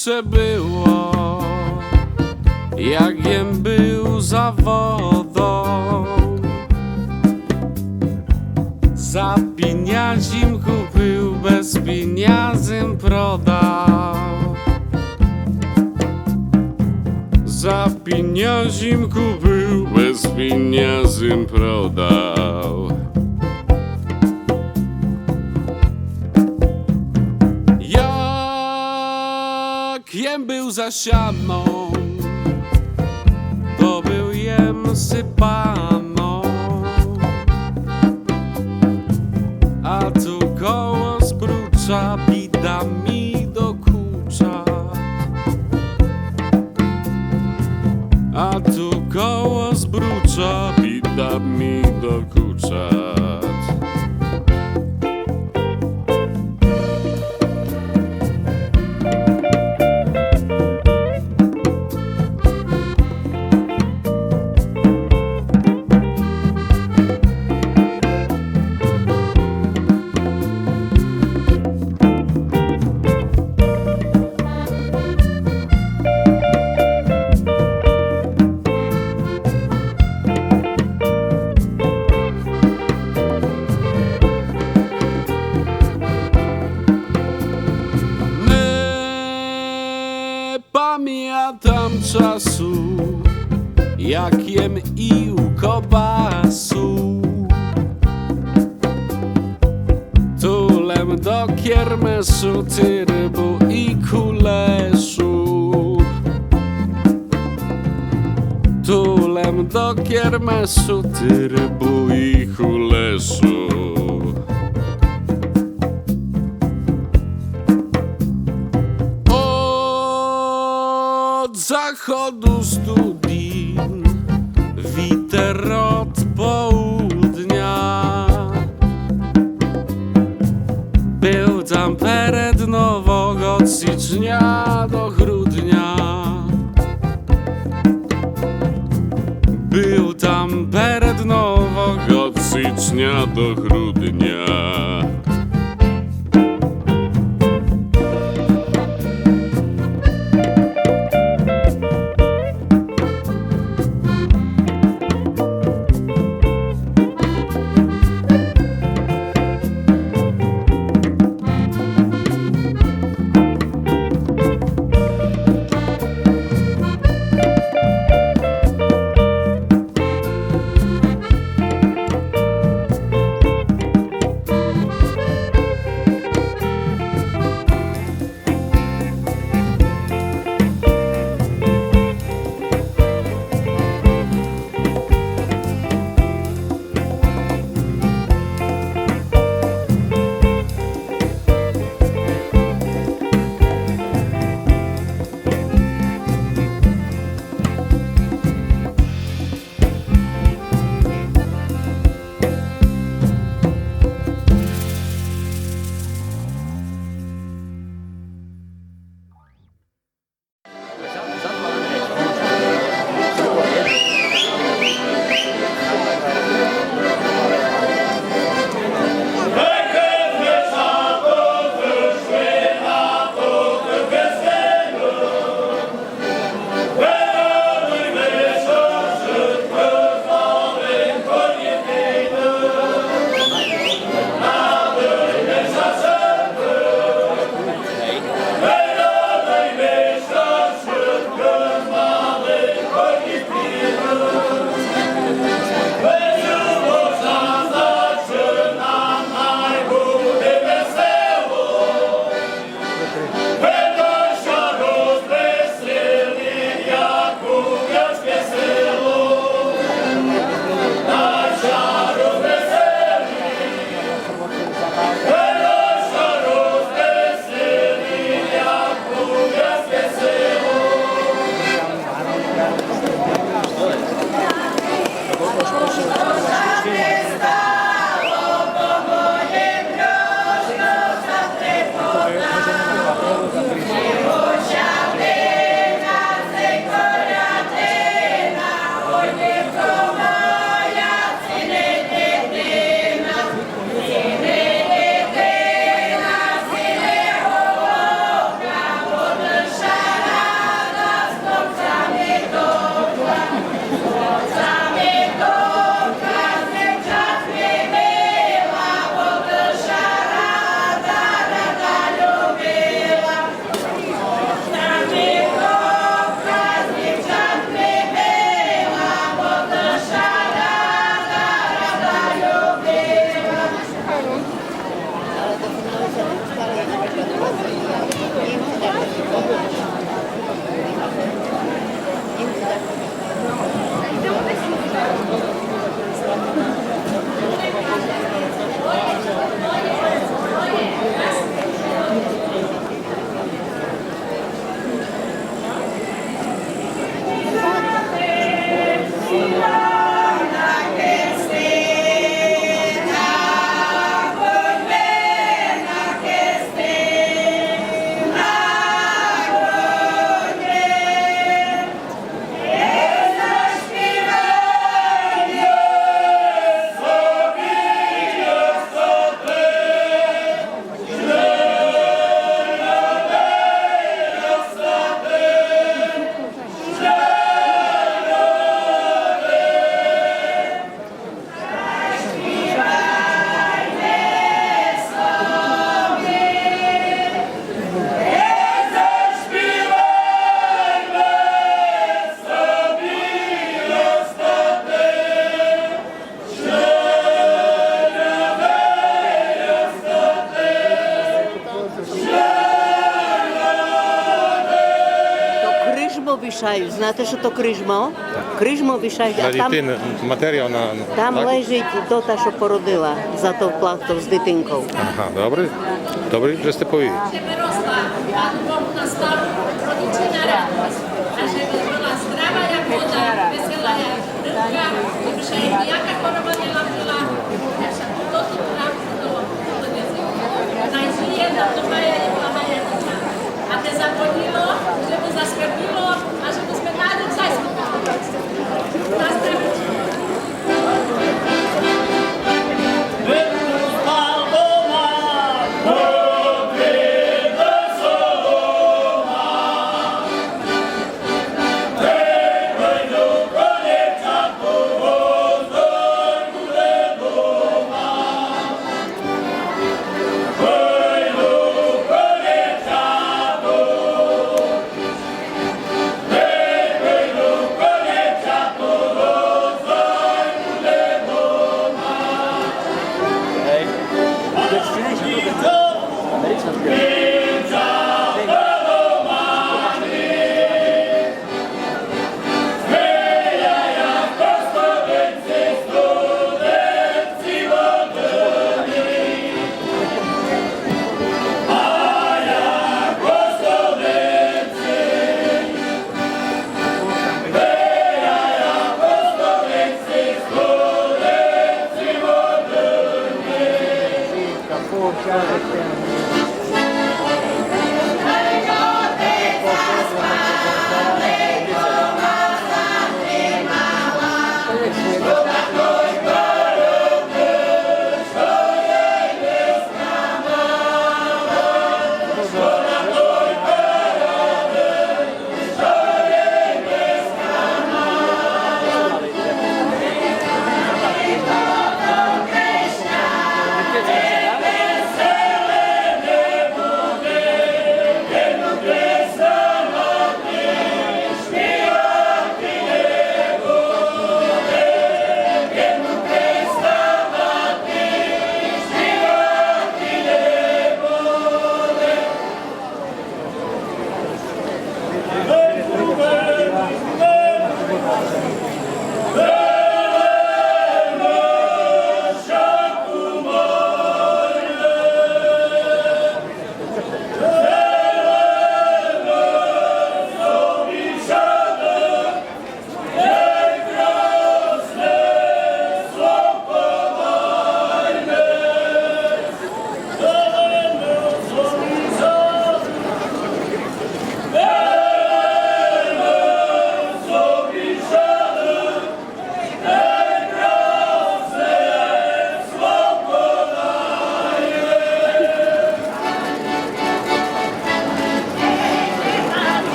przebyło, jakiem był za wodą. Za pieniędzim kupił, bez pieniędzem prodał. Za pieniędzim kupił, bez pieniędzem prodał. Jakiem był za sianą, to był jem sypano. A tu koło sprucza, bida mi dokucza. A tu koło zbrucza, bida mi dokucza. Pamiętam czasu, jak jem i u kobasu. Tulem do kiermesu, ty rybu i kuleszu. Tulem do kiermesu, ty rybu i kuleszu. Od zachodu studni witer od południa. Był tam pered nowego od stycznia do grudnia. Był tam pered nowego od stycznia do grudnia. Крижмо вішають, знаєте, що то крижмо? Крижмо вішають, а там, матеріал на... там так? лежить дота, що породила, зато плакав з дитинкою. Aha, dobry. Dobry, że ste powiedzieli. Żeby rosła Pan Bóg na stolu, rodzice na radość, a żeby była zdrowa jak woda, wesela jak rybka, żeby jaka choroba nie nabyła, to tu nam to nie najżyje, to maja i maja dnia. A te zapomniło, żeby zaskarbiło, a żeby spędzali coś.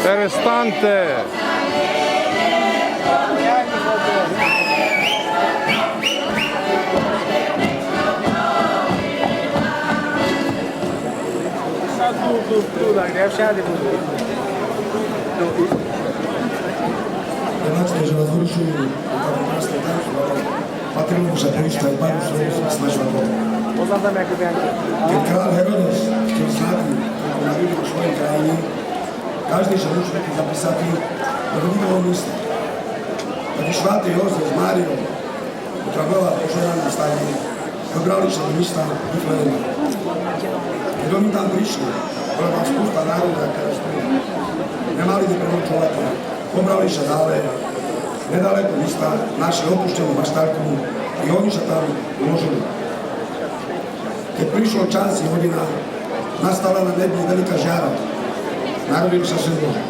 Perestante! Zobaczcie, że rozruszył krasny tak, Patrymusza Krzyszta i Panu Smażła Kiedy król Herodes chciał znać, jak na wielu swojej krainie, każdy się musi taki zapisać do wymieniło miejsca. Taki święty Józef z Marią, która była pożerana w stanie, wybrali się do miejsca Wiflejma. Kiedy oni tam przyszli, była tam spusta narodu, jak teraz tu. Nie mali nie prenočovať, pobrali sa dále, nedaleko místa, našli opuštenú maštálku i oni sa tam uložili. Keď prišiel čas i hodina, nastala na nebi veľká žiara. Narodil sa syn Boží.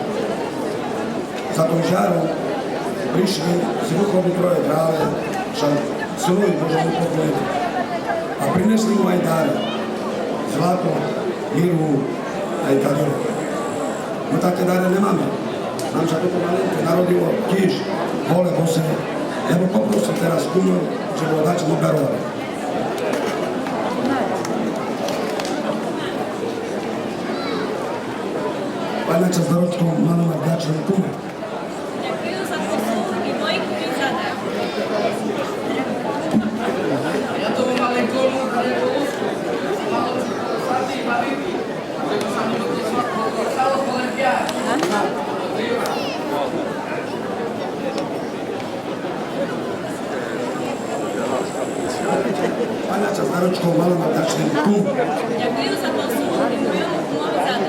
Za tou žiarou prišli z východu troje krále, však synovi Božomu pokoju. A prinesli mu aj dáre, zlato, mirhu, aj kadilo. My také dáre nemáme. Nám sa toto malenké narodilo tiež vole Bose. Ja by poprosil teraz kúňu, že bolo dať mu darovať. Panáča s doročkou mala mať vďačnú kume. Ďakujem za posluch i mojich prízadách. Panáča s doročkou mala mať vďačnú kume. Ďakujem za posluch i mojich prízadách.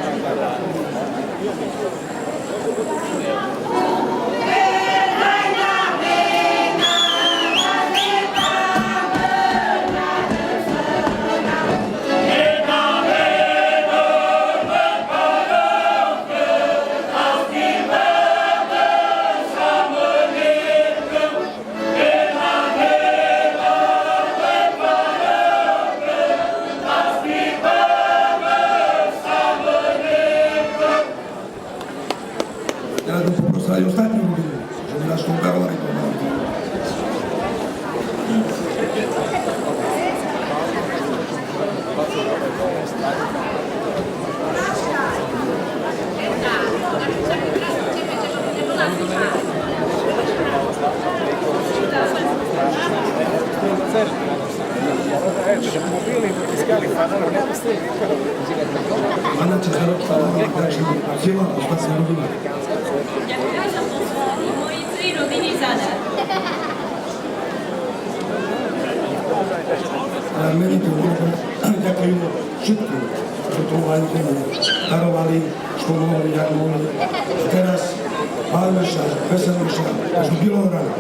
Teraz bym poprosil aj ostatnú rodinu, že by nás to udarovali to malo. Panáča s doročkou mala mať vďačnú diela a ostatná rodina. Ďakujem za posluch i mojich 3 rodiny zadách. Ale mene to ďakujem všetkým, čo to aj darovali, čo pomohli, jak mohli. Teraz bavíme sa, veselíme sa, až do bielého rána.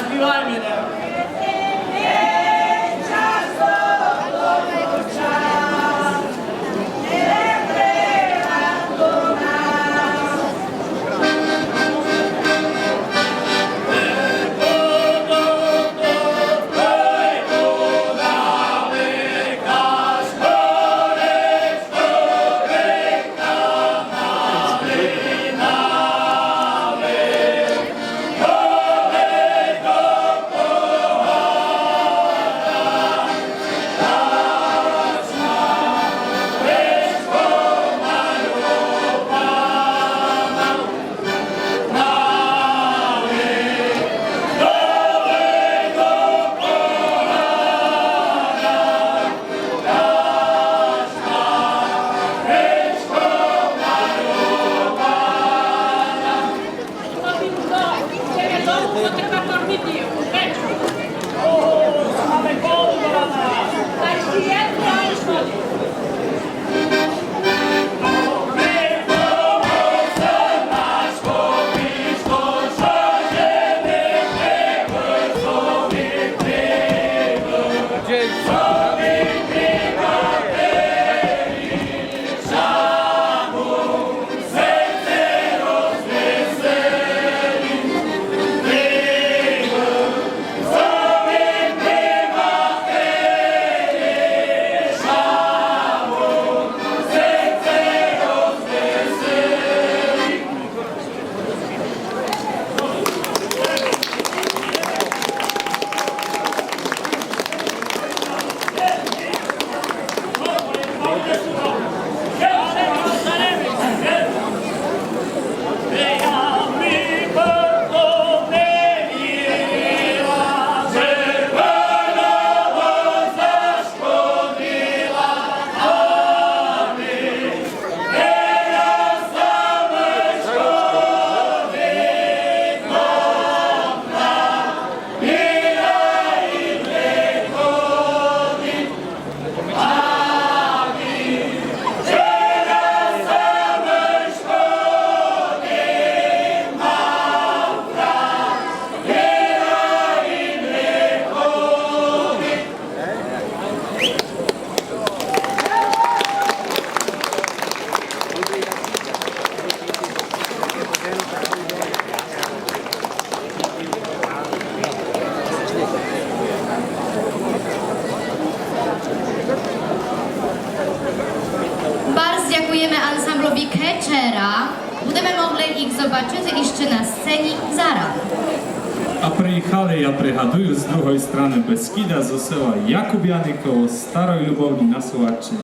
Zaśpiewajmy, nie? Ciebie domu, to trzeba kormiti. Mamy koło do rana. Daj ci jedno, a już chodzi. Bardzo dziękujemy ansamblowi Keczera. Будемо mogli ich zobaczyć jeszcze na scenie zaraz. A przyjechali, ja пригадую, z drugiej strony Beskida, z sela Jakubiany koło Starej Lubowni na Słowaczynie.